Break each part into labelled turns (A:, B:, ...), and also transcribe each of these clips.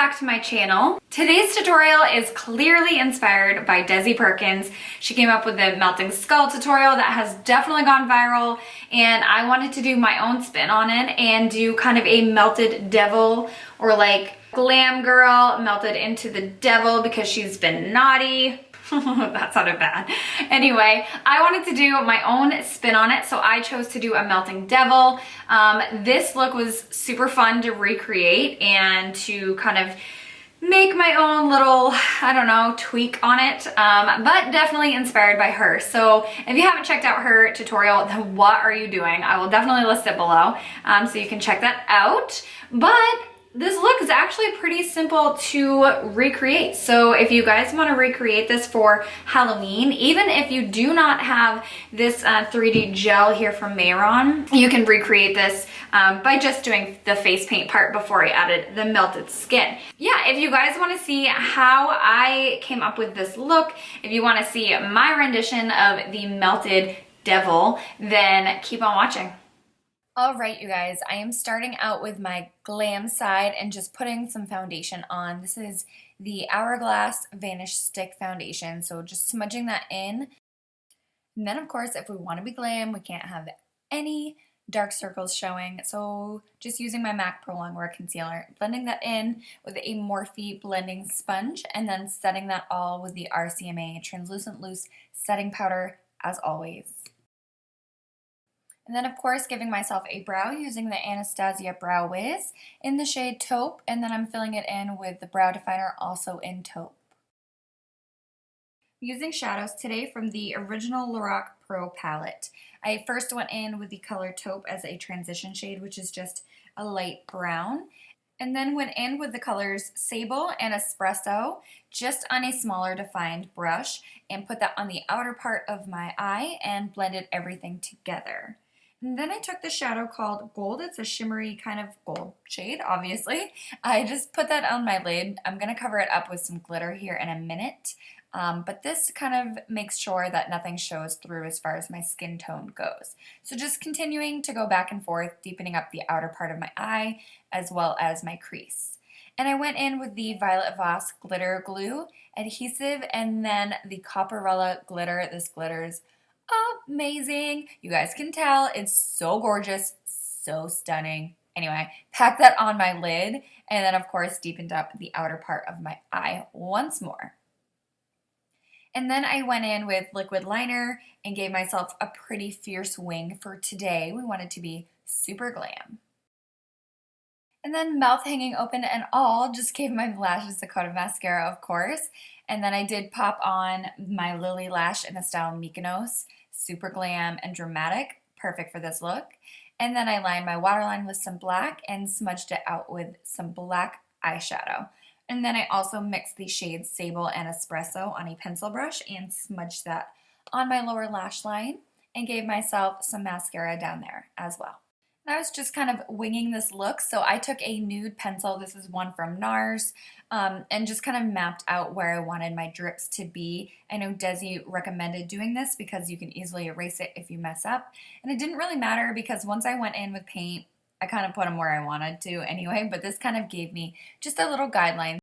A: back to my channel. Today's tutorial is clearly inspired by Desi Perkins. She came up with the melting skull tutorial that has definitely gone viral, and I wanted to do my own spin on it and do kind of a melted devil, or like glam girl melted into the devil because she's been naughty. That sounded bad. Anyway, I wanted to do my own spin on it, so I chose to do a melting devil. This look was super fun to recreate and to kind of make my own little, I don't know, tweak on it, but definitely inspired by her. So if you haven't checked out her tutorial, then what are you doing? I will definitely list it below, so you can check that out. But this look is actually pretty simple to recreate. So if you guys want to recreate this for Halloween, even if you do not have this 3D gel here from Mayron, you can recreate this by just doing the face paint part before I added the melted skin. Yeah, if you guys want to see how I came up with this look, if you want to see my rendition of the melted devil, then keep on watching. All right, you guys, I am starting out with my Glam Side and just putting some foundation on. This is the Hourglass Vanish Stick Foundation, so just smudging that in. And then, of course, if we want to be glam, we can't have any dark circles showing, so just using my MAC Prolongwear concealer, blending that in with a Morphe blending sponge, and then setting that all with the RCMA Translucent Loose Setting Powder, as always. And then, of course, giving myself a brow using the Anastasia Brow Wiz in the shade Taupe, and then I'm filling it in with the Brow Definer, also in Taupe. Using shadows today from the original Lorac Pro Palette. I first went in with the color Taupe as a transition shade, which is just a light brown, and then went in with the colors Sable and Espresso, just on a smaller defined brush, and put that on the outer part of my eye and blended everything together. And then I took the shadow called Gold. It's a shimmery kind of gold shade, obviously. I just put that on my lid. I'm going to cover it up with some glitter here in a minute. But this kind of makes sure that nothing shows through as far as my skin tone goes. So just continuing to go back and forth, deepening up the outer part of my eye as well as my crease. And I went in with the Violet Voss Glitter Glue Adhesive and then the Copperella Glitter. This glitters amazing. You guys can tell it's so gorgeous, so stunning. Anyway, pack that on my lid and then of course deepened up the outer part of my eye once more. And then I went in with liquid liner and gave myself a pretty fierce wing for today. We want it to be super glam. And then mouth hanging open and all, just gave my lashes a coat of mascara, of course. And then I did pop on my Lilly lash in the style Mykonos. Super glam and dramatic, perfect for this look. And then I lined my waterline with some black and smudged it out with some black eyeshadow. And then I also mixed the shades Sable and Espresso on a pencil brush and smudged that on my lower lash line and gave myself some mascara down there as well. And I was just kind of winging this look, so I took a nude pencil, this is one from NARS, and just kind of mapped out where I wanted my drips to be. I know Desi recommended doing this because you can easily erase it if you mess up, and it didn't really matter because once I went in with paint, I kind of put them where I wanted to anyway, but this kind of gave me just a little guideline.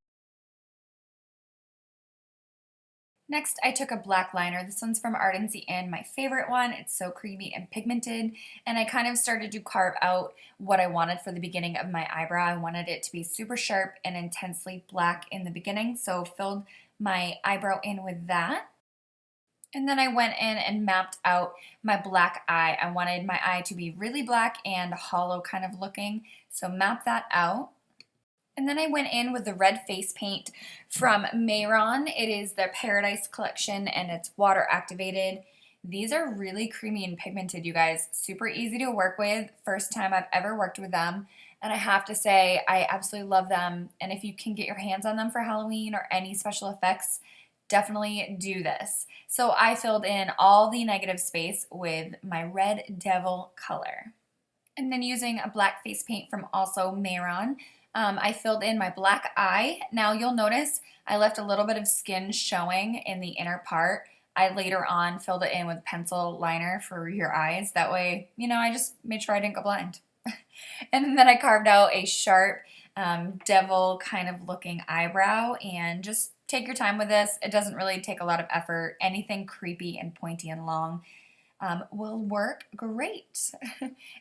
A: Next, I took a black liner. This one's from Ardency Inn, my favorite one. It's so creamy and pigmented, and I kind of started to carve out what I wanted for the beginning of my eyebrow. I wanted it to be super sharp and intensely black in the beginning, so filled my eyebrow in with that. And then I went in and mapped out my black eye. I wanted my eye to be really black and hollow kind of looking, so map that out. And then I went in with the red face paint from Mayron. It is their Paradise collection and it's water activated. These are really creamy and pigmented, you guys. Super easy to work with. First time I've ever worked with them. And I have to say, I absolutely love them. And if you can get your hands on them for Halloween or any special effects, definitely do this. So I filled in all the negative space with my Red Devil color. And then using a black face paint from also Mayron, I filled in my black eye. Now you'll notice I left a little bit of skin showing in the inner part. I later on filled it in with pencil liner for your eyes. That way, you know, I just made sure I didn't go blind. And then I carved out a sharp devil kind of looking eyebrow, and just take your time with this. It doesn't really take a lot of effort. Anything creepy and pointy and long will work great.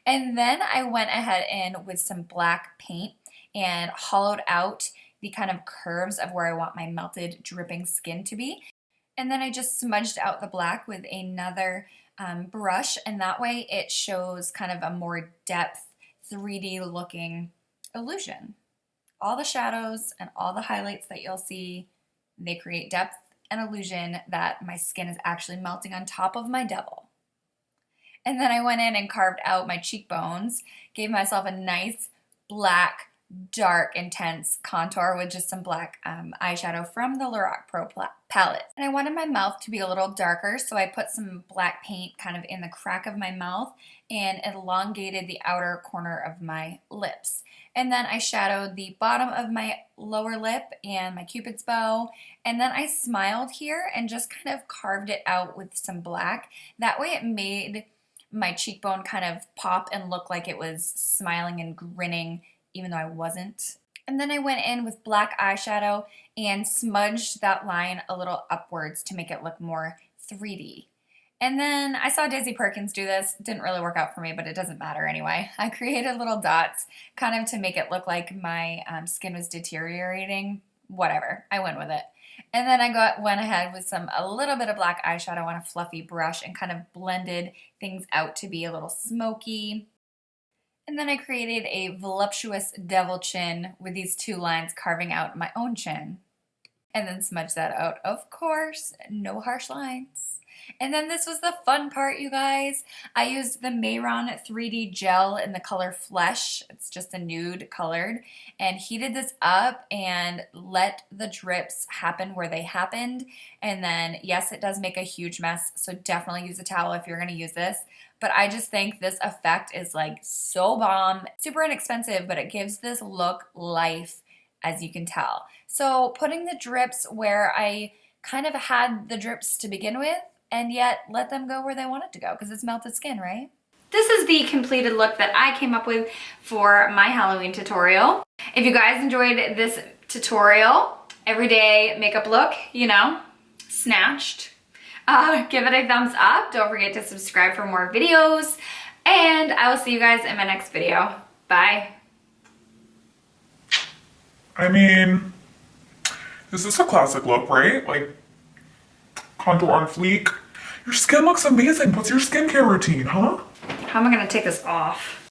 A: And then I went ahead in with some black paint and hollowed out the kind of curves of where I want my melted dripping skin to be. And then I just smudged out the black with another brush, and that way it shows kind of a more depth 3D looking illusion. All the shadows and all the highlights that you'll see, they create depth and illusion that my skin is actually melting on top of my devil. And then I went in and carved out my cheekbones, gave myself a nice black, dark, intense contour with just some black eyeshadow from the Lorac Pro Palette. And I wanted my mouth to be a little darker, so I put some black paint kind of in the crack of my mouth and elongated the outer corner of my lips. And then I shadowed the bottom of my lower lip and my cupid's bow. And then I smiled here and just kind of carved it out with some black. That way it made my cheekbone kind of pop and look like it was smiling and grinning, even though I wasn't. And then I went in with black eyeshadow and smudged that line a little upwards to make it look more 3D. And then I saw Desi Perkins do this. Didn't really work out for me, but it doesn't matter anyway. I created little dots kind of to make it look like my skin was deteriorating. Whatever, I went with it. And then I went ahead with a little bit of black eyeshadow on a fluffy brush and kind of blended things out to be a little smoky. And then I created a voluptuous devil chin with these two lines carving out my own chin. And then smudged that out, of course, no harsh lines. And then this was the fun part, you guys. I used the Mayron 3D gel in the color Flesh. It's just a nude colored, and heated this up and let the drips happen where they happened. And then, yes, it does make a huge mess, so definitely use a towel if you're going to use this. But I just think this effect is like so bomb, super inexpensive, but it gives this look life, as you can tell. So putting the drips where I kind of had the drips to begin with, and yet let them go where they want it to go, because it's melted skin, right? This is the completed look that I came up with for my Halloween tutorial. If you guys enjoyed this tutorial, everyday makeup look, you know, snatched, give it a thumbs up. Don't forget to subscribe for more videos, and I will see you guys in my next video. Bye.
B: I mean, this is a classic look, right? Like, contour on fleek. Your skin looks amazing. What's your skincare routine, huh?
A: How am I gonna take this off?